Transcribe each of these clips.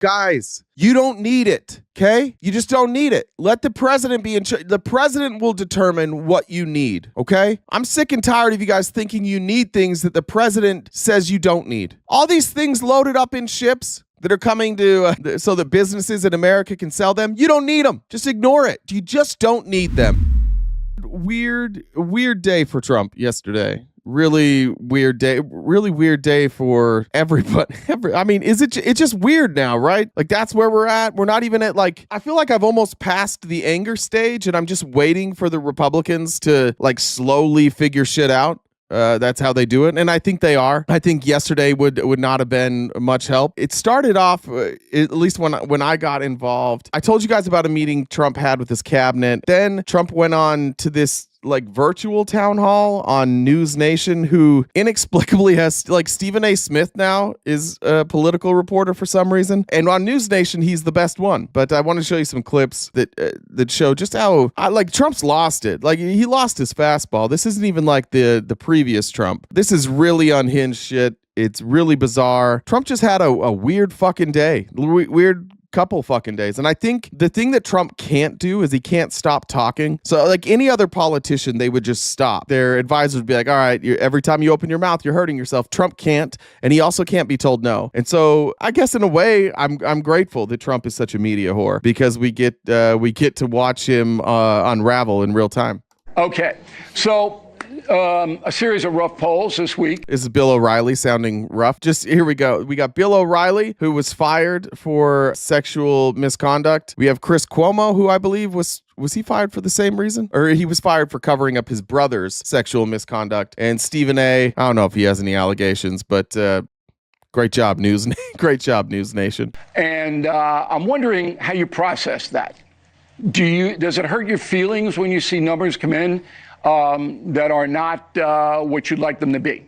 Guys, you don't need it, okay? You just don't need it. Let the president be in charge. The president will determine what you need, okay? I'm sick and tired of you guys thinking you need things that the president says you don't need. All these things loaded up in ships that are coming to so that businesses in America can sell them, you don't need them. Just ignore it. You just don't need them. Weird day for Trump yesterday. Really weird day for everybody. I mean, it's just weird now, right? Like, that's where we're at. We're not even at, like, I feel like I've almost passed the anger stage and I'm just waiting for the Republicans to, like, slowly figure shit out. That's how they do it, and I think they are. I think yesterday would not have been much help. It started off, at least when I got involved, I told you guys about a meeting Trump had with his cabinet. Then Trump went on to this like virtual town hall on News Nation, who inexplicably has, like, Stephen A. Smith now is a political reporter for some reason, and on News Nation he's the best one. But I want to show you some clips that show just how like Trump's lost it. Like, he lost his fastball. This isn't even like the previous Trump. This is really unhinged shit. It's really bizarre. Trump just had a weird fucking day. Weird couple fucking days. And I think the thing that Trump can't do is he can't stop talking. So like any other politician, they would just stop. Their advisors would be like, all right, every time you open your mouth, you're hurting yourself. Trump can't, and he also can't be told no. And so I guess in a way, I'm grateful that Trump is such a media whore, because we get to watch him unravel in real time. Okay, so a series of rough polls this week. This is Bill O'Reilly sounding rough. Just here we go. We got Bill O'Reilly, who was fired for sexual misconduct. We have Chris Cuomo, who I believe was he fired for the same reason? Or he was fired for covering up his brother's sexual misconduct. And Stephen A., I don't know if he has any allegations, but great job, great job, News Nation. And I'm wondering how you process that. Does it hurt your feelings when you see numbers come in that are not what you'd like them to be?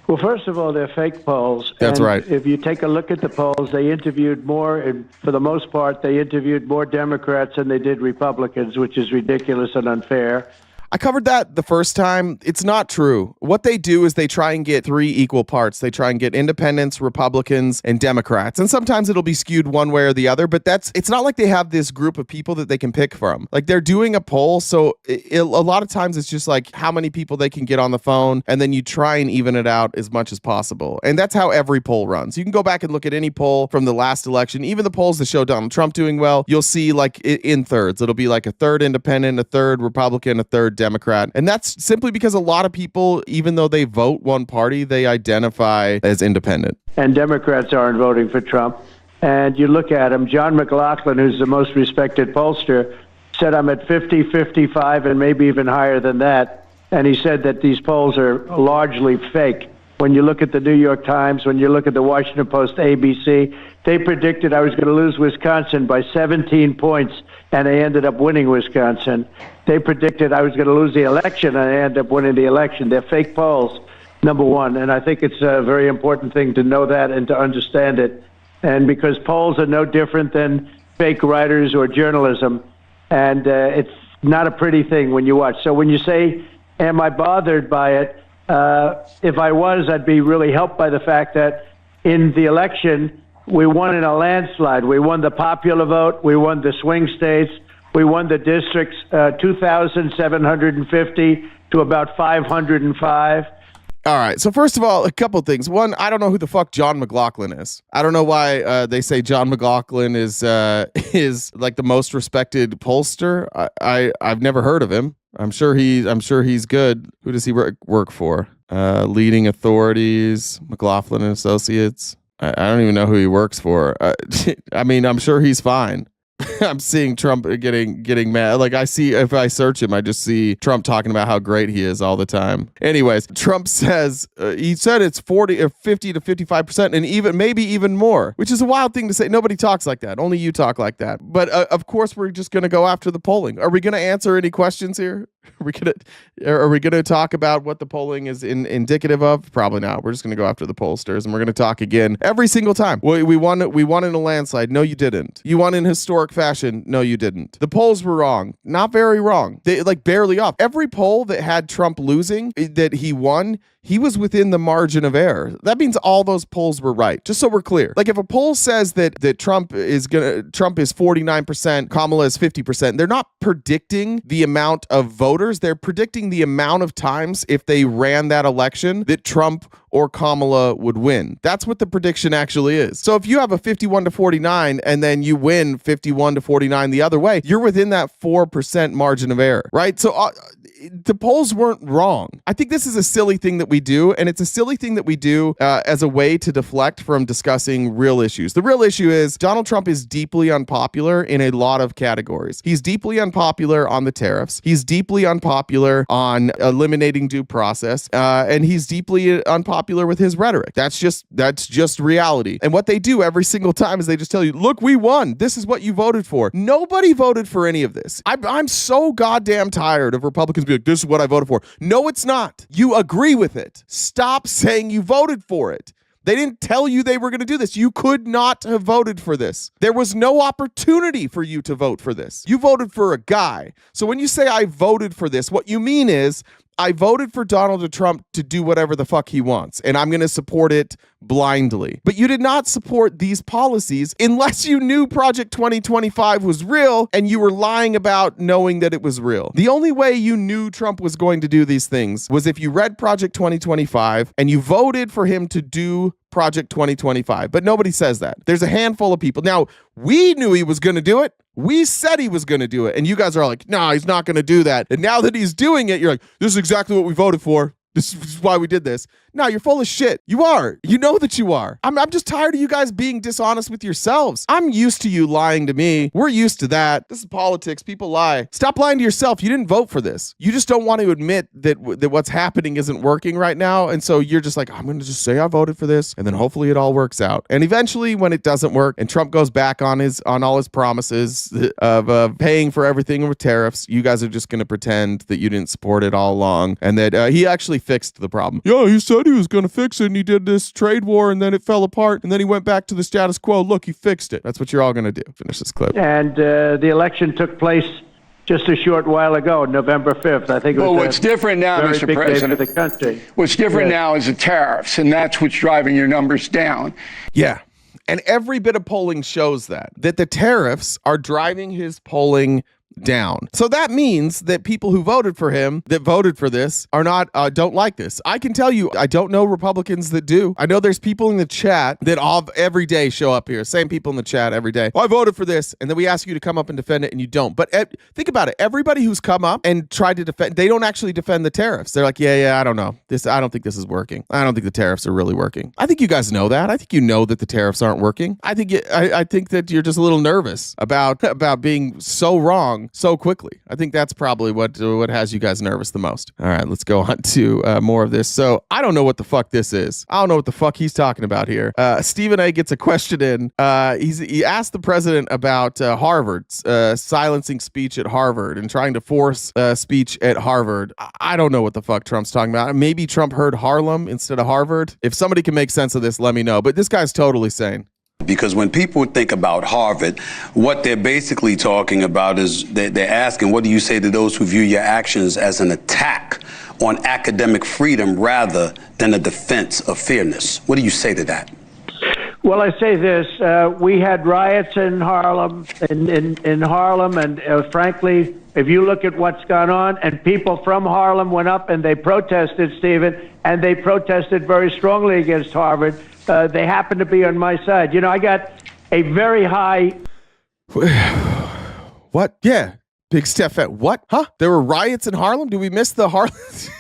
Well, first of all, they're fake polls. That's right. If you take a look at the polls, they interviewed more, and for the most part, they interviewed more Democrats than they did Republicans, which is ridiculous and unfair. I covered that the first time. It's not true. What they do is they try and get 3 equal parts. They try and get independents, Republicans, and Democrats. And sometimes it'll be skewed one way or the other, but it's not like they have this group of people that they can pick from. Like, they're doing a poll, so a lot of times it's just like how many people they can get on the phone, and then you try and even it out as much as possible. And that's how every poll runs. You can go back and look at any poll from the last election, even the polls that show Donald Trump doing well. You'll see, like, in thirds. It'll be like a third independent, a third Republican, a third Democrat. And that's simply because a lot of people, even though they vote one party, they identify as independent. And Democrats aren't voting for Trump. And you look at him, John McLaughlin, who's the most respected pollster, said I'm at 50, 55, and maybe even higher than that. And he said that these polls are largely fake. When you look at the New York Times, when you look at the Washington Post, ABC, they predicted I was going to lose Wisconsin by 17 points, and I ended up winning Wisconsin. They predicted I was going to lose the election, and I ended up winning the election. They're fake polls, number one. And I think it's a very important thing to know that and to understand it. And because polls are no different than fake writers or journalism, and it's not a pretty thing when you watch. So when you say, am I bothered by it? If I was, I'd be really helped by the fact that in the election, we won in a landslide. We won the popular vote. We won the swing states. We won the districts, 2,750 to about 505. All right. So first of all, a couple of things. One, I don't know who the fuck John McLaughlin is. I don't know why they say John McLaughlin is like the most respected pollster. I've never heard of him. I'm sure he's good. Who does he work for? Leading Authorities, McLaughlin and Associates. I don't even know who he works for. I mean, I'm sure he's fine. I'm seeing Trump getting mad. Like, if I search him, I just see Trump talking about how great he is all the time. Anyways, Trump says, he said it's 40 or 50 to 55% and maybe even more, which is a wild thing to say. Nobody talks like that. Only you talk like that. But of course, we're just going to go after the polling. Are we going to answer any questions here? Are we gonna talk about what the polling is indicative of? Probably not. We're just gonna go after the pollsters, and we're gonna talk again every single time. We won in a landslide. No, you didn't. You won in historic quick fashion, no, you didn't. The polls were wrong. Not very wrong. They like barely off. Every poll that had Trump losing, that he won, he was within the margin of error. That means all those polls were right. Just so we're clear. Like if a poll says that Trump is 49%, Kamala is 50%, they're not predicting the amount of voters. They're predicting the amount of times if they ran that election that Trump or Kamala would win. That's what the prediction actually is. So if you have a 51-49 and then you win 51-49 the other way, you're within that 4% margin of error, right? So the polls weren't wrong. I think this is a silly thing that we do, and it's a silly thing that we do as a way to deflect from discussing real issues. The real issue is Donald Trump is deeply unpopular in a lot of categories. He's deeply unpopular on the tariffs. He's deeply unpopular on eliminating due process, and he's deeply unpopular with his rhetoric. That's just reality. And what they do every single time is they just tell you, look, we won. This is what you voted for. Nobody voted for any of this. I'm so goddamn tired of Republicans being like, this is what I voted for. No, it's not. You agree with it. Stop saying you voted for it. They didn't tell you they were going to do this. You could not have voted for this. There was no opportunity for you to vote for this. You voted for a guy. So when you say I voted for this, what you mean is I voted for Donald Trump to do whatever the fuck he wants, and I'm going to support it blindly. But you did not support these policies unless you knew Project 2025 was real and you were lying about knowing that it was real. The only way you knew Trump was going to do these things was if you read Project 2025 and you voted for him to do Project 2025. But nobody says that. There's a handful of people. Now, we knew he was going to do it. We said he was going to do it. And you guys are like, no, he's not going to do that. And now that he's doing it, you're like, this is exactly what we voted for. This is why we did this. No, you're full of shit. You are. You know that you are. I'm just tired of you guys being dishonest with yourselves. I'm used to you lying to me. We're used to that. This is politics. People lie. Stop lying to yourself. You didn't vote for this. You just don't want to admit that what's happening isn't working right now. And so you're just like, I'm going to just say I voted for this, and then hopefully it all works out. And eventually, when it doesn't work and Trump goes back on all his promises of paying for everything with tariffs, you guys are just going to pretend that you didn't support it all along and that he actually fixed the problem. Yeah, he said he was going to fix it, and he did this trade war, and then it fell apart, and then he went back to the status quo. Look, he fixed it. That's what you're all going to do. Finish this clip. And the election took place just a short while ago, November 5th. I think it was what's different now, Mr. President, for the country. What's different now is the tariffs, and that's what's driving your numbers down. Yeah. And every bit of polling shows that the tariffs are driving his polling down. So that means that people who voted for him, that voted for this, are not don't like this. I can tell you, I don't know Republicans that do. I know there's people in the chat that every day show up here. Same people in the chat every day. I voted for this, and then we ask you to come up and defend it, and you don't. But think about it. Everybody who's come up and tried to defend, they don't actually defend the tariffs. They're like, yeah, I don't know. I don't think this is working. I don't think the tariffs are really working. I think you guys know that. I think you know that the tariffs aren't working. I think that you're just a little nervous about being so wrong so quickly. I think that's probably what has you guys nervous the most. All right, let's go on to more of this. So I don't know what the fuck this is. I don't know what the fuck he's talking about here. Stephen A gets a question in. He asked the president about Harvard's silencing speech at Harvard and trying to force speech at Harvard. I don't know what the fuck Trump's talking about. Maybe Trump heard Harlem instead of Harvard. If somebody can make sense of this, let me know. But this guy's totally sane. Because when people think about Harvard, what they're basically talking about is they're asking, what do you say to those who view your actions as an attack on academic freedom rather than a defense of fairness? What do you say to that? Well, I say this. We had riots in Harlem, in Harlem, and frankly, if you look at what's gone on, and people from Harlem went up and they protested, Stephen, and they protested very strongly against Harvard. They happen to be on my side. You know, I got a very high... What? Yeah. Big Steph. What? Huh? There were riots in Harlem? Did we miss the Harlem?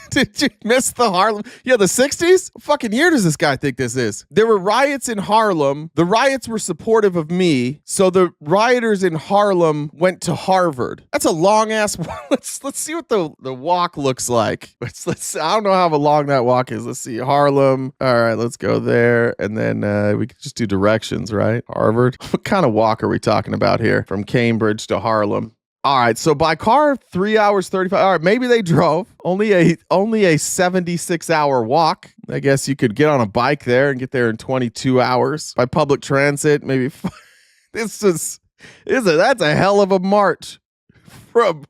Did you miss the Harlem? Yeah, the 60s? What fucking year does this guy think this is? There were riots in Harlem. The riots were supportive of me. So the rioters in Harlem went to Harvard. That's a long ass walk. Let's see what the walk looks like. Let's I don't know how long that walk is. Let's see. Harlem. All right, let's go there. And then we could just do directions, right? Harvard. What kind of walk are we talking about here? From Cambridge to Harlem. All right, so by car, 3 hours, 35. All right, maybe they drove. Only a 76-hour walk. I guess you could get on a bike there and get there in 22 hours. By public transit, maybe. This is That's a hell of a march from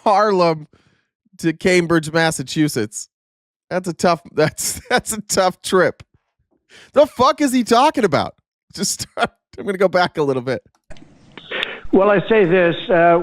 Harlem to Cambridge, Massachusetts. That's a tough trip. The fuck is he talking about? I'm going to go back a little bit. Well, I say this: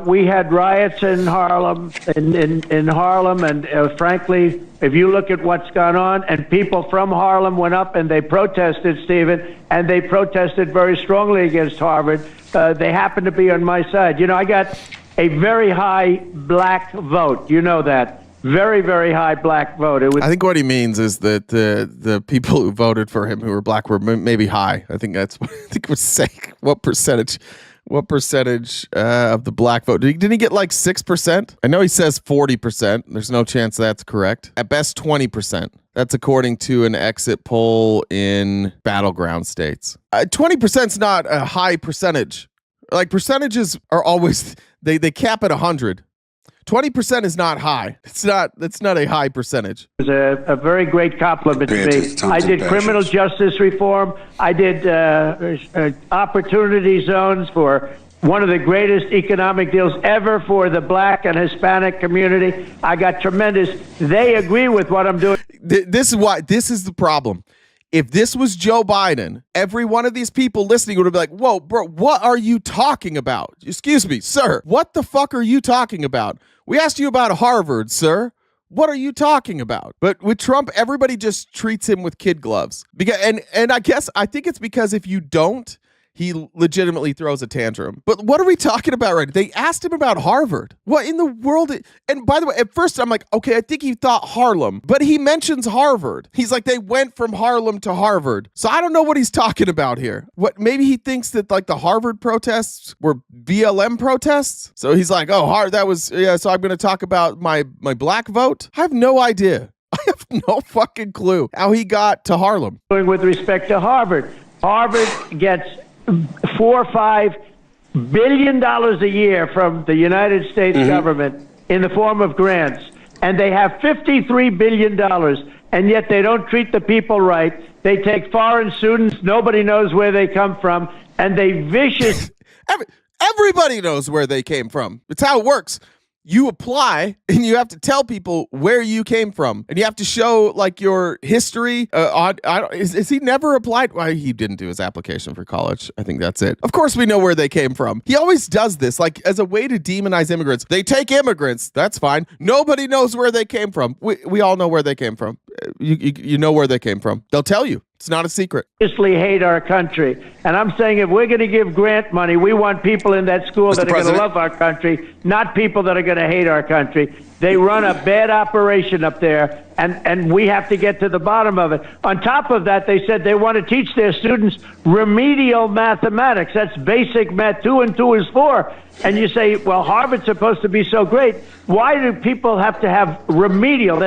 we had riots in Harlem, in Harlem, and frankly, if you look at what's gone on, and people from Harlem went up and they protested, Stephen, and they protested very strongly against Harvard. They happened to be on my side. You know, I got a very high black vote. You know that. Very, very high black vote. I think what he means is that the people who voted for him who were black were maybe high. I think that's what I think was saying. What percentage of the black vote? Didn't he get like 6%? I know he says 40%. There's no chance that's correct. At best, 20%. That's according to an exit poll in battleground states. 20% is not a high percentage. Like percentages are always, they cap at 100. 20% is not high. That's not a high percentage. It was a very great compliment to me. I did criminal justice reform. I did opportunity zones for one of the greatest economic deals ever for the black and Hispanic community. I got tremendous. They agree with what I'm doing. This is the problem. If this was Joe Biden, every one of these people listening would be like, whoa, bro, what are you talking about? Excuse me, sir. What the fuck are you talking about? We asked you about Harvard, sir. What are you talking about? But with Trump, everybody just treats him with kid gloves. And I think it's because if you don't, he legitimately throws a tantrum. But what are we talking about right now? They asked him about Harvard. What in the world? And by the way, at first I'm like, okay, I think he thought Harlem, but he mentions Harvard. He's like, they went from Harlem to Harvard. So I don't know what he's talking about here. What, maybe he thinks that like the Harvard protests were BLM protests? So he's like, oh, that was, yeah, so I'm going to talk about my black vote? I have no idea. I have no fucking clue how he got to Harlem. With respect to Harvard, Harvard gets $4 or $5 billion a year from the United States government in the form of grants, and they have $53 billion, and yet they don't treat the people right. They take foreign students, nobody knows where they come from, and they vicious. Everybody knows where they came from. It's how it works. You apply and you have to tell people where you came from, and you have to show like your history. Is he never applied? Well, he didn't do his application for college. I think that's it. Of course, we know where they came from. He always does this, like as a way to demonize immigrants. They take immigrants. That's fine. Nobody knows where they came from. We all know where they came from. You know where they came from. They'll tell you. It's not a secret. Obviously hate our country. And I'm saying if we're going to give grant money, we want people in that school that are going to love our country, not people that are going to hate our country. They run a bad operation up there, and we have to get to the bottom of it. On top of that, they said they want to teach their students remedial mathematics. That's basic math. 2 and 2 is 4. And you say, well, Harvard's supposed to be so great. Why do people have to have remedial?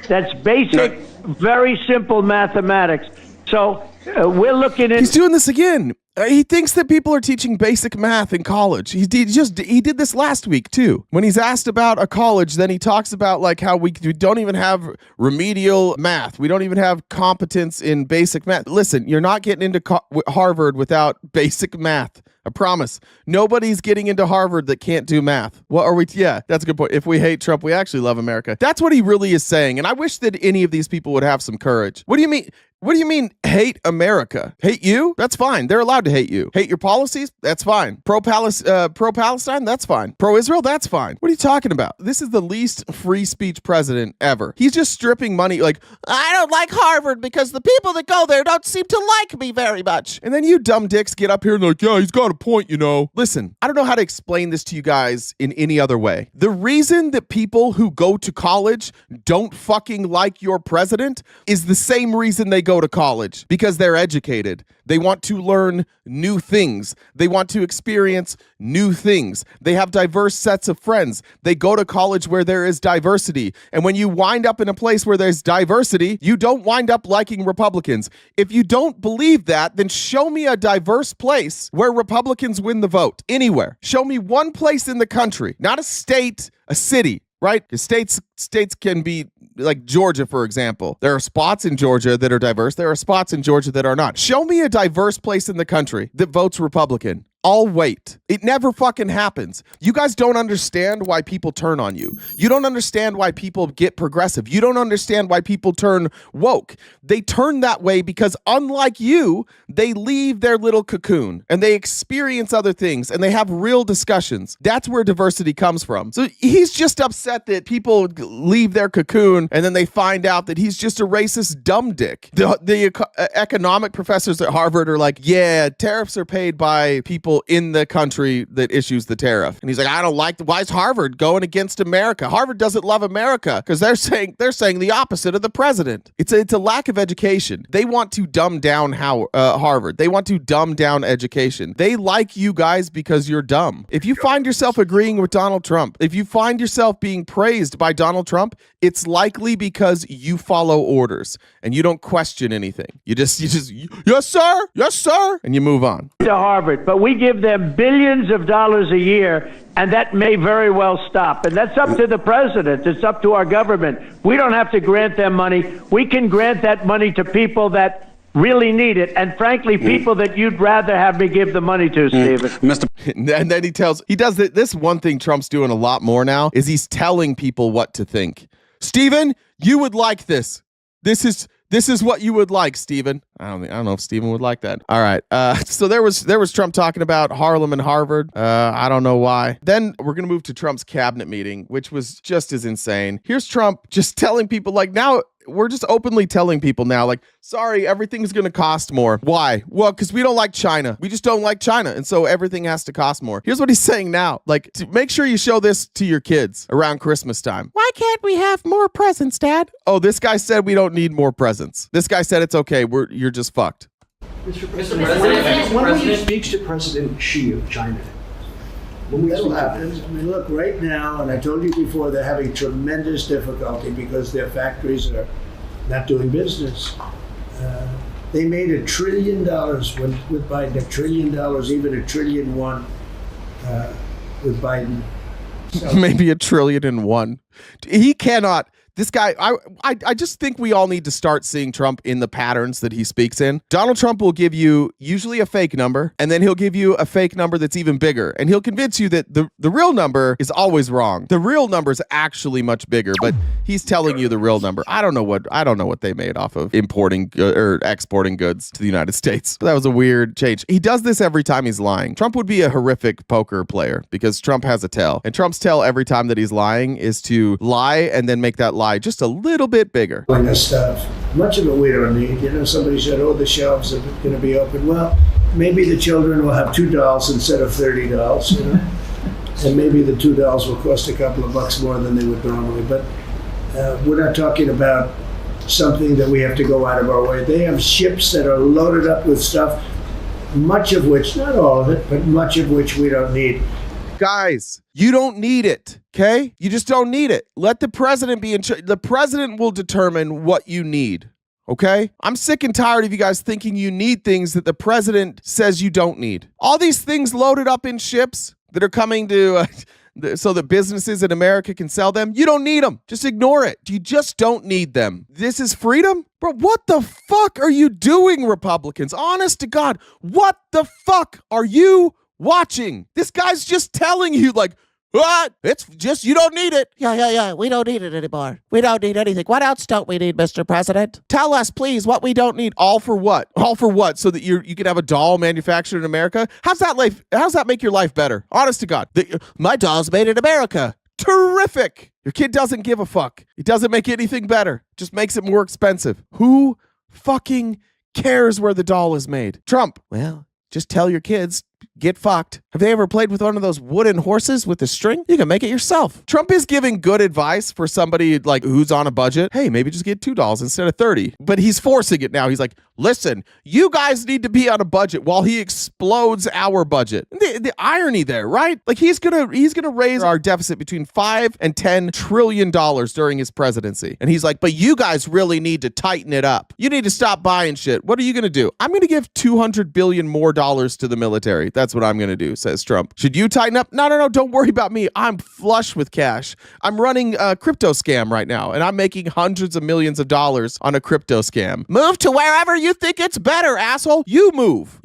That's basic, very simple mathematics. So we're looking at. He's doing this again. He thinks that people are teaching basic math in college. He did this last week too. When he's asked about a college, then he talks about like how we don't even have remedial math. We don't even have competence in basic math. Listen, you're not getting into Harvard without basic math. I promise. Nobody's getting into Harvard that can't do math. What are we? Yeah, that's a good point. If we hate Trump, we actually love America. That's what he really is saying. And I wish that any of these people would have some courage. What do you mean? What do you mean hate America? Hate you? That's fine. They're allowed to hate you. Hate your policies? That's fine. Pro-Palestine? That's fine. Pro-Israel? That's fine. What are you talking about? This is the least free speech president ever. He's just stripping money like, I don't like Harvard because the people that go there don't seem to like me very much. And then you dumb dicks get up here and like, yeah, he's got a point, you know. Listen, I don't know how to explain this to you guys in any other way. The reason that people who go to college don't fucking like your president is the same reason they go to college, because they're educated. They want to learn new things. They want to experience new things. They have diverse sets of friends. They go to college where there is diversity. And when you wind up in a place where there's diversity, you don't wind up liking Republicans. If you don't believe that, then show me a diverse place where Republicans win the vote. Anywhere. Show me one place in the country, not a state, a city, right? Because states can be like Georgia, for example. There are spots in Georgia that are diverse. There are spots in Georgia that are not. Show me a diverse place in the country that votes Republican. I'll wait. It never fucking happens. You guys don't understand why people turn on you. You don't understand why people get progressive. You don't understand why people turn woke. They turn that way because unlike you, they leave their little cocoon and they experience other things and they have real discussions. That's where diversity comes from. So he's just upset that people leave their cocoon and then they find out that he's just a racist dumb dick. The economic professors at Harvard are like, yeah, tariffs are paid by people in the country that issues the tariff. And he's like, I don't like why is Harvard going against America? Harvard doesn't love America because they're saying the opposite of the president. It's a lack of education. They want to dumb down Harvard. They want to dumb down education. They like you guys because you're dumb. If you find yourself agreeing with Donald Trump, if you find yourself being praised by Donald Trump, it's likely because you follow orders and you don't question anything. You just yes sir, and you move on. To Harvard, but we give them billions of dollars a year, and that may very well stop. And that's up to the president. It's up to our government. We don't have to grant them money. We can grant that money to people that really need it, and frankly, people that you'd rather have me give the money to, Stephen. And then he does this one thing Trump's doing a lot more now is he's telling people what to think. Stephen, you would like this. This is what you would like, Stephen. I don't know if Stephen would like that. All right. So there was Trump talking about Harlem and Harvard. I don't know why. Then we're going to move to Trump's cabinet meeting, which was just as insane. Here's Trump just telling people now we're just openly telling people now, sorry, everything's going to cost more. Why? Well, because we don't like China. We just don't like China. And so everything has to cost more. Here's what he's saying now. To make sure you show this to your kids around Christmas time. Why can't we have more presents, Dad? Oh, this guy said we don't need more presents. This guy said it's okay. You're just fucked. Mr. President, when will you speak to President Xi of China? That'll happen. I mean, look, right now, and I told you before, they're having tremendous difficulty because their factories are not doing business. They made $1 trillion with Biden, $1 trillion, even $1.1 trillion with Biden. So, maybe $1.1 trillion. He cannot. This guy, I just think we all need to start seeing Trump in the patterns that he speaks in. Donald Trump will give you usually a fake number, and then he'll give you a fake number that's even bigger. And he'll convince you that the real number is always wrong. The real number is actually much bigger, but he's telling you the real number. I don't know what they made off of importing or exporting goods to the United States. But that was a weird change. He does this every time he's lying. Trump would be a horrific poker player because Trump has a tell. And Trump's tell every time that he's lying is to lie and then make that lie just a little bit bigger. Stuff. Much of it we don't need. Somebody said, the shelves are going to be open. Well, maybe the children will have $2 instead of $30, and maybe the $2 will cost a couple of bucks more than they would normally. But we're not talking about something that we have to go out of our way. They have ships that are loaded up with stuff, much of which, not all of it, but much of which we don't need. Guys, you don't need it, okay? You just don't need it. Let the president be in charge. The president will determine what you need, okay? I'm sick and tired of you guys thinking you need things that the president says you don't need. All these things loaded up in ships that are coming to so that businesses in America can sell them, you don't need them. Just ignore it. You just don't need them. This is freedom? Bro, what the fuck are you doing, Republicans? Honest to God, what the fuck are you watching? This guy's just telling you what? It's just, you don't need it. Yeah. We don't need it anymore. We don't need anything. What else don't we need, Mr. President? Tell us, please, what we don't need. All for what? All for what? So that you can have a doll manufactured in America? How's that make your life better? Honest to God. My doll's made in America. Terrific. Your kid doesn't give a fuck. It doesn't make anything better. Just makes it more expensive. Who fucking cares where the doll is made? Trump. Well, just tell your kids, get fucked. Have they ever played with one of those wooden horses with a string? You can make it yourself. Trump is giving good advice for somebody who's on a budget. Hey, maybe just get $2 instead of 30. But he's forcing it now. He's like, listen, you guys need to be on a budget while he explodes our budget. The irony there, right? He's gonna raise our deficit between $5 and $10 trillion during his presidency. And he's like, but you guys really need to tighten it up. You need to stop buying shit. What are you gonna do? I'm gonna give $200 billion more to the military. February. That's what I'm going to do, says Trump. Should you tighten up? No. Don't worry about me. I'm flush with cash. I'm running a crypto scam right now, and I'm making hundreds of millions of dollars on a crypto scam. Move to wherever you think it's better, asshole. You move.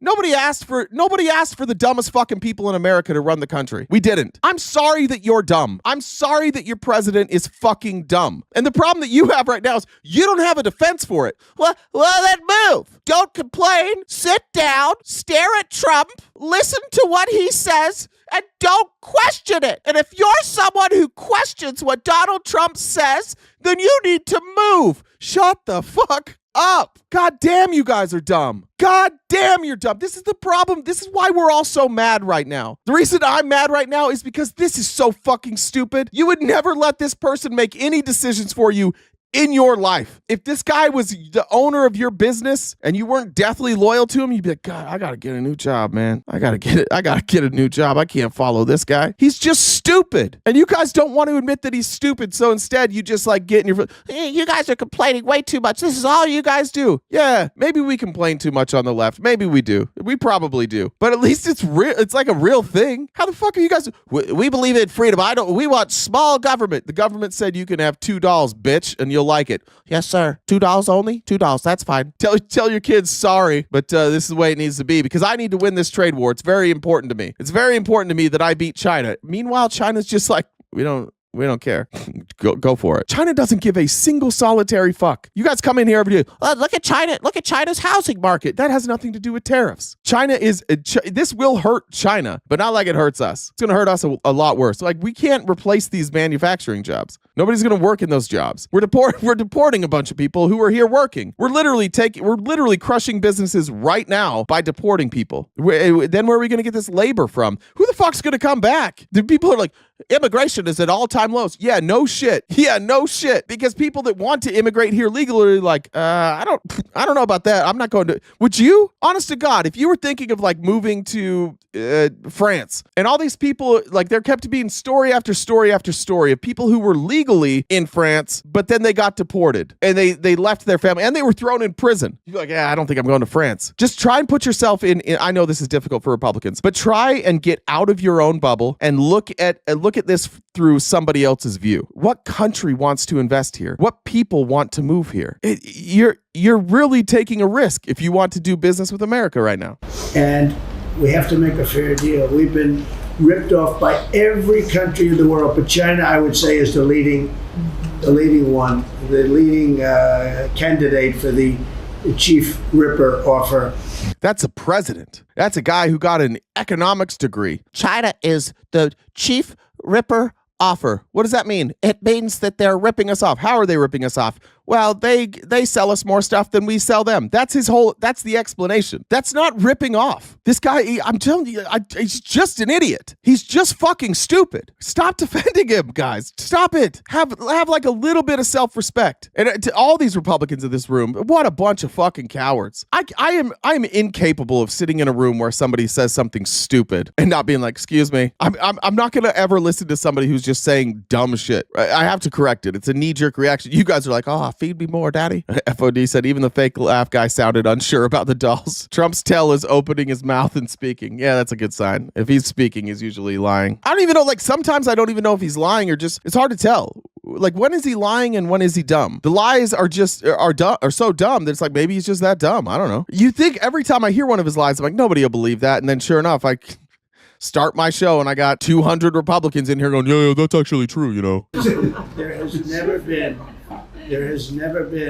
Nobody asked for the dumbest fucking people in America to run the country. We didn't. I'm sorry that you're dumb. I'm sorry that your president is fucking dumb. And the problem that you have right now is you don't have a defense for it. Well, then move. Don't complain. Sit down. Stare at Trump. Listen to what he says. And don't question it. And if you're someone who questions what Donald Trump says, then you need to move. Shut the fuck up. God damn, you guys are dumb. God damn, you're dumb. This is the problem. This is why we're all so mad right now. The reason I'm mad right now is because this is so fucking stupid. You would never let this person make any decisions for you in your life. If this guy was the owner of your business and you weren't deathly loyal to him, you'd be like, God, I gotta get a new job, man. I gotta get a new job. I can't follow this guy. He's just stupid. And you guys don't want to admit that he's stupid. So instead you just like get in your, hey, you guys are complaining way too much. This is all you guys do. Yeah, maybe we complain too much on the left. Maybe we do. We probably do. But at least it's real. It's like a real thing. How the fuck are you guys? We believe in freedom. We want small government. The government said you can have $2, bitch, and you'll like it. Yes, sir. $2 only? $2. That's fine. Tell your kids sorry, but this is the way it needs to be because I need to win this trade war. It's very important to me. It's very important to me that I beat China. Meanwhile, China's just like, we don't care. Go for it. China doesn't give a single solitary fuck. You guys come in here every day. Look at China. Look at China's housing market. That has nothing to do with tariffs. This will hurt China, but not like it hurts us. It's going to hurt us a lot worse. Like we can't replace these manufacturing jobs. Nobody's going to work in those jobs. We're deporting a bunch of people who are here working. We're literally crushing businesses right now by deporting people. Then where are we going to get this labor from? Who the fuck's going to come back? The people are like, immigration is at all-time lows. Yeah, no shit. Because people that want to immigrate here legally are like, I don't know about that. I'm not going to. Would you? Honest to God, if you were thinking of like moving to France and all these people, like there kept being story after story after story of people who were legally in France, but then they got deported and they left their family and they were thrown in prison. You're like, yeah, I don't think I'm going to France. Just try and put yourself in. I know this is difficult for Republicans, but try and get out of your own bubble and look at this through somebody else's view. What country wants to invest here? What people want to move here? You're really taking a risk if you want to do business with America right now. And we have to make a fair deal. We've been ripped off by every country in the world, but China, I would say, is the leading candidate for the chief ripper offer. That's a president. That's a guy who got an economics degree. China is the chief ripper offer. What does that mean? It means that they're ripping us off. How are they ripping us off? Well, they sell us more stuff than we sell them. That's the explanation. That's not ripping off. This guy, I'm telling you, he's just an idiot. He's just fucking stupid. Stop defending him, guys. Stop it. Have like a little bit of self-respect. And to all these Republicans in this room, what a bunch of fucking cowards. I am incapable of sitting in a room where somebody says something stupid and not being like, excuse me. I'm not going to ever listen to somebody who's just saying dumb shit. I have to correct it. It's a knee-jerk reaction. You guys are like, oh, feed me more, daddy. FOD said even the fake laugh guy sounded unsure about the dolls. Trump's tail is opening his mouth and speaking. Yeah, that's a good sign. If he's speaking, he's usually lying. I don't even know, like sometimes I don't even know if he's lying or just, it's hard to tell. Like when is he lying and when is he dumb? The lies are so dumb that it's like maybe he's just that dumb. I don't know. You think every time I hear one of his lies, I'm like, nobody will believe that. And then sure enough, I start my show and I got 200 Republicans in here going, yeah, that's actually true, you know. There has never been.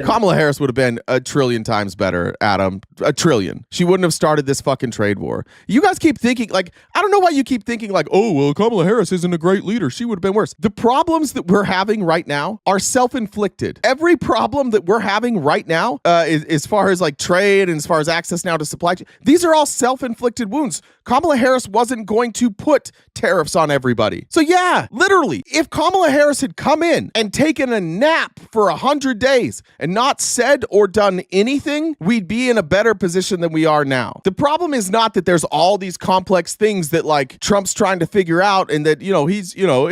Kamala Harris would have been a trillion times better, Adam. A trillion. She wouldn't have started this fucking trade war. You guys keep thinking, like, I don't know why you keep thinking, like, oh, well, Kamala Harris isn't a great leader. She would have been worse. The problems that we're having right now are self-inflicted. Every problem that we're having right now, as far as like trade and as far as access now to supply chain, these are all self-inflicted wounds. Kamala Harris wasn't going to put tariffs on everybody. So yeah, literally, if Kamala Harris had come in and taken a nap for 100 100 days and not said or done anything, we'd be in a better position than we are now. The problem is not that there's all these complex things that like Trump's trying to figure out and that,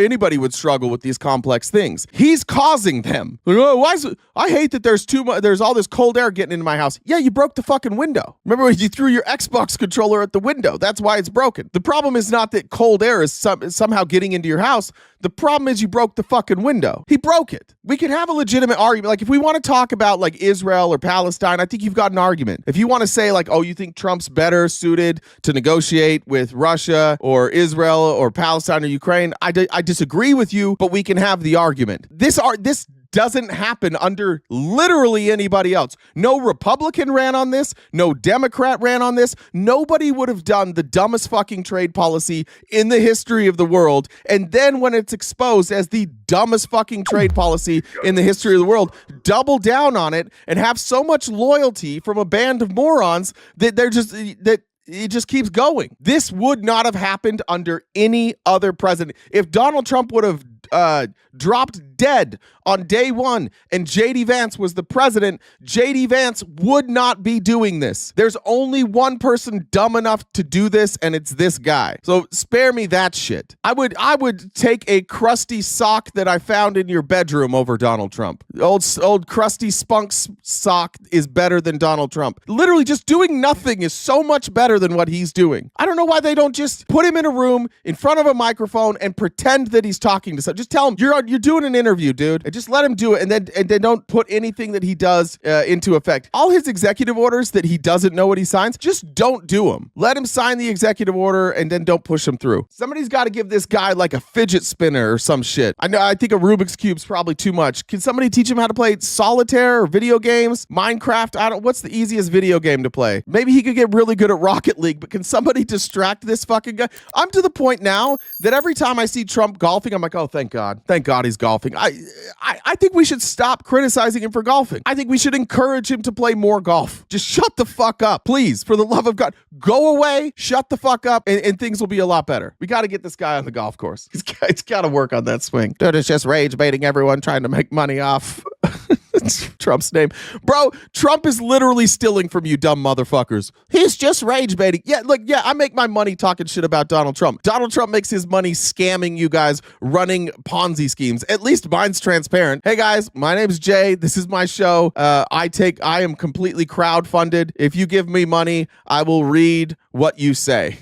anybody would struggle with these complex things. He's causing them. Like, oh, I hate that there's all this cold air getting into my house. Yeah, you broke the fucking window. Remember when you threw your Xbox controller at the window? That's why it's broken. The problem is not that cold air is somehow getting into your house. The problem is you broke the fucking window. He broke it. We can have a legitimate argument. Like if we want to talk about like Israel or Palestine, I think you've got an argument. If you want to say like, oh, you think Trump's better suited to negotiate with Russia or Israel or Palestine or Ukraine, I disagree with you, but we can have the argument. This doesn't happen under literally anybody else. No Republican ran on this. No Democrat ran on this. Nobody would have done the dumbest fucking trade policy in the history of the world. And then when it's exposed as the dumbest fucking trade policy in the history of the world, double down on it and have so much loyalty from a band of morons that it just keeps going. This would not have happened under any other president. If Donald Trump would have dropped dead on day one and J.D. Vance was the president, J.D. Vance would not be doing this. There's only one person dumb enough to do this, and it's this guy. So spare me that shit. I would take a crusty sock that I found in your bedroom over Donald Trump. Old crusty spunk sock is better than Donald Trump. Literally just doing nothing is so much better than what he's doing. I don't know why they don't just put him in a room in front of a microphone and pretend that he's talking to someone. Just tell him you're doing an interview, dude, and just let him do it, and then don't put anything that he does into effect. All his executive orders that he doesn't know what he signs, just don't do them. Let him sign the executive order and then don't push him through. Somebody's got to give this guy like a fidget spinner or some shit. I think a Rubik's Cube's probably too much. Can somebody teach him how to play solitaire or video games? Minecraft? What's the easiest video game to play? Maybe he could get really good at Rocket League, but can somebody distract this fucking guy? I'm to the point now that every time I see Trump golfing, I'm like, oh, thank God. Thank God he's golfing. I think we should stop criticizing him for golfing. I think we should encourage him to play more golf. Just shut the fuck up. Please, for the love of God. Go away, shut the fuck up, and things will be a lot better. We got to get this guy on the golf course. He's got to work on that swing. Dude, it's just rage baiting everyone trying to make money off Trump's name. Bro, Trump is literally stealing from you dumb motherfuckers. He's just rage baiting. Yeah, look, I make my money talking shit about Donald Trump. Donald Trump makes his money scamming you guys, running Ponzi schemes. At least mine's transparent. Hey guys, my name's Jay. This is my show. I am completely crowdfunded. If you give me money, I will read what you say.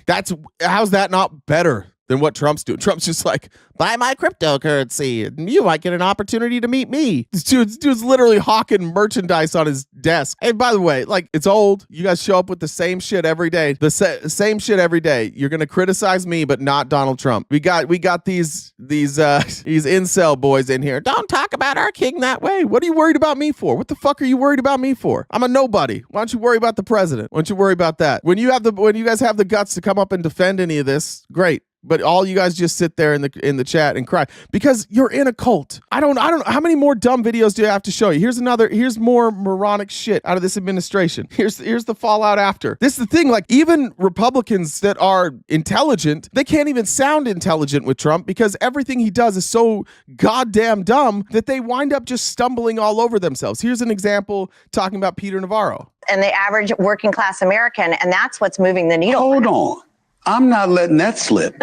How's that not better than what Trump's doing? Trump's just like, buy my cryptocurrency and you might get an opportunity to meet me. This dude's literally hawking merchandise on his desk. And by the way, like, it's old. You guys show up with the same shit every day. The same shit every day. You're going to criticize me, but not Donald Trump. We got these incel boys in here. Don't talk about our king that way. What are you worried about me for? What the fuck are you worried about me for? I'm a nobody. Why don't you worry about the president? Why don't you worry about that? When you guys have the guts to come up and defend any of this, great. But all you guys just sit there in the chat and cry because you're in a cult. I don't know how many more dumb videos do I have to show you? Here's more moronic shit out of this administration. Here's the fallout after. This is the thing, like even Republicans that are intelligent, they can't even sound intelligent with Trump because everything he does is so goddamn dumb that they wind up just stumbling all over themselves. Here's an example talking about Peter Navarro. And the average working class American, and that's what's moving the needle. Hold on. I'm not letting that slip.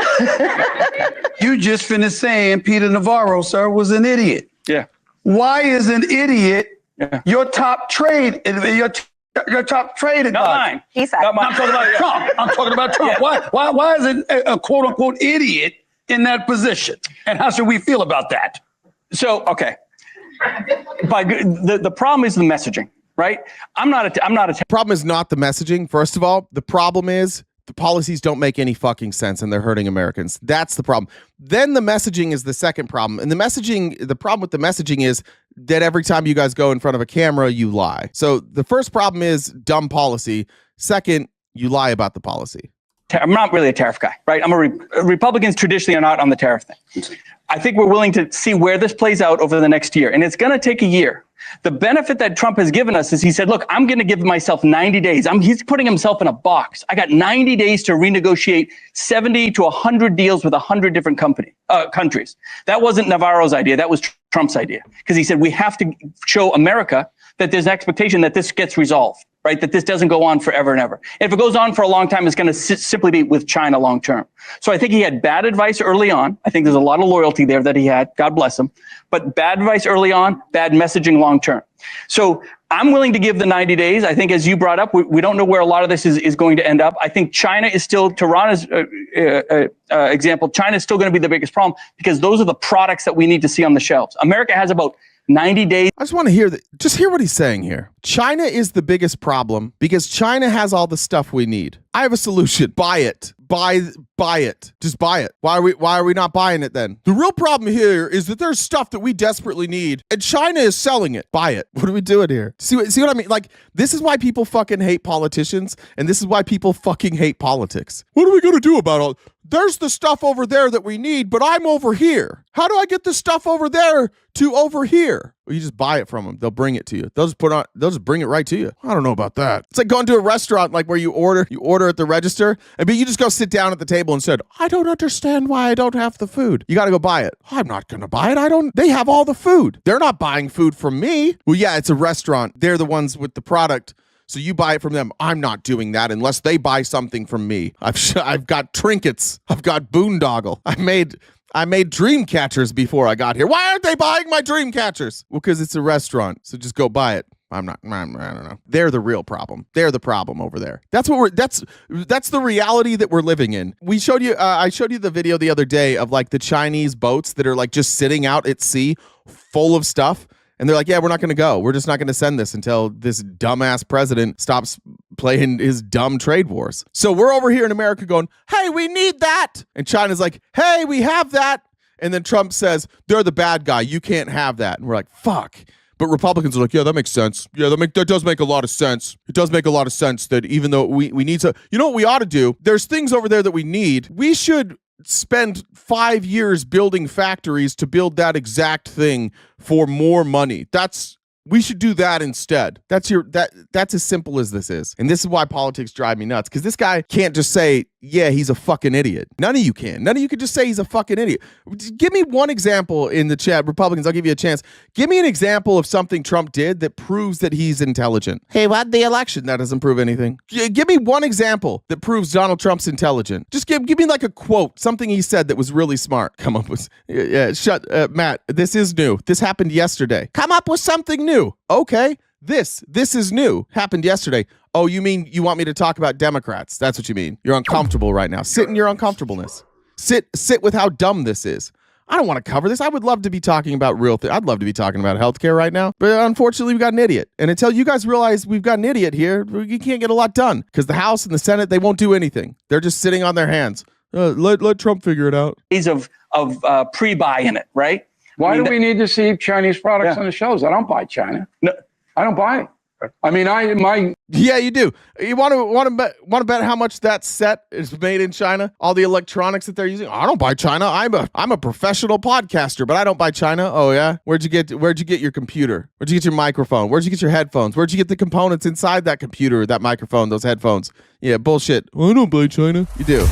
You just finished saying Peter Navarro, sir, was an idiot. Yeah. Why is an idiot your top trade? Your top trade advisor? Not mine. He said. Not mine. I'm talking about Trump. I'm talking about Trump. Yeah. Why is it a quote unquote idiot in that position? And how should we feel about that? So, okay. The problem is the messaging, right? I'm not a problem is not the messaging. First of all, the problem is the policies don't make any fucking sense and they're hurting Americans. That's the problem. Then the messaging is the second problem. And the problem with the messaging is that every time you guys go in front of a camera, you lie. So the first problem is dumb policy. Second, you lie about the policy. I'm not really a tariff guy, right? Republicans traditionally are not on the tariff thing. I think we're willing to see where this plays out over the next year. And it's going to take a year. The benefit that Trump has given us is he said, look, I'm going to give myself 90 days. He's putting himself in a box. I got 90 days to renegotiate 70 to 100 deals with 100 different countries. That wasn't Navarro's idea. That was Trump's idea, because he said we have to show America that there's an expectation that this gets resolved, right? That this doesn't go on forever and ever. If it goes on for a long time, it's going to simply be with China long term. So I think he had bad advice early on. I think there's a lot of loyalty there that he had. God bless him. But bad advice early on, bad messaging long term. So I'm willing to give the 90 days. I think, as you brought up, we don't know where a lot of this is going to end up. I think China is still, to Rana's example, China is still going to be the biggest problem because those are the products that we need to see on the shelves. America has about 90 days. I just want to hear that. Just hear what he's saying here. China is the biggest problem because China has all the stuff we need. I have a solution. Buy it. Buy it. Just buy it. Why are we not buying it then? The real problem here is that there's stuff that we desperately need and China is selling it. Buy it. What are we doing here? See what I mean? Like, this is why people fucking hate politicians and this is why people fucking hate politics. What are we going to do about all? There's the stuff over there that we need, but I'm over here. How do I get the stuff over there to over here? Well, you just buy it from them. They'll bring it to you. They'll just bring it right to you. I don't know about that. It's like going to a restaurant, like where you order at the register, and you just go sit down at the table and said, I don't understand why I don't have the food. You got to go buy it. I'm not going to buy it. They have all the food. They're not buying food from me. Well, yeah, it's a restaurant. They're the ones with the product. So you buy it from them. I'm not doing that unless they buy something from me. I've got trinkets. I've got boondoggle. I made dream catchers before I got here. Why aren't they buying my dream catchers? Well, because it's a restaurant. So just go buy it. I don't know. They're the real problem. They're the problem over there. That's the reality that we're living in. I showed you the video the other day of like the Chinese boats that are like just sitting out at sea full of stuff. And they're like, yeah, we're not going to go. We're just not going to send this until this dumbass president stops playing his dumb trade wars. So we're over here in America going, hey, we need that. And China's like, hey, we have that. And then Trump says, they're the bad guy. You can't have that. And we're like, fuck. But Republicans are like, yeah, that makes sense. Yeah, that does make a lot of sense. It does make a lot of sense that even though we need to, you know what we ought to do? There's things over there that we need. We should spend 5 years building factories to build that exact thing for more money. We should do that instead. That's as simple as this is. And this is why politics drive me nuts. Because this guy can't just say, yeah, he's a fucking idiot. None of you can. None of you can just say he's a fucking idiot. Give me one example in the chat. Republicans, I'll give you a chance. Give me an example of something Trump did that proves that he's intelligent. He won the election. That doesn't prove anything. Give me one example that proves Donald Trump's intelligent. Just give me like a quote, something he said that was really smart. Come up with, Matt, this is new. This happened yesterday. Come up with something new. Okay. This is new. Happened yesterday. Oh, you mean you want me to talk about Democrats? That's what you mean. You're uncomfortable right now. Sit in your uncomfortableness. Sit with how dumb this is. I don't want to cover this. I would love to be talking about real things. I'd love to be talking about healthcare right now. But unfortunately, we've got an idiot. And until you guys realize we've got an idiot here, you can't get a lot done. Because the House and the Senate, they won't do anything. They're just sitting on their hands. Let Trump figure it out. Of pre-buy in it, right? Why do we need to see Chinese products on the shelves? I don't buy China. No, I don't buy it. I mean, Yeah, you do. You want to bet how much that set is made in China? All the electronics that they're using. I don't buy China. I'm a professional podcaster, but I don't buy China. Oh yeah, where'd you get your computer? Where'd you get your microphone? Where'd you get your headphones? Where'd you get the components inside that computer, that microphone, those headphones? Yeah, bullshit. I don't buy China. You do.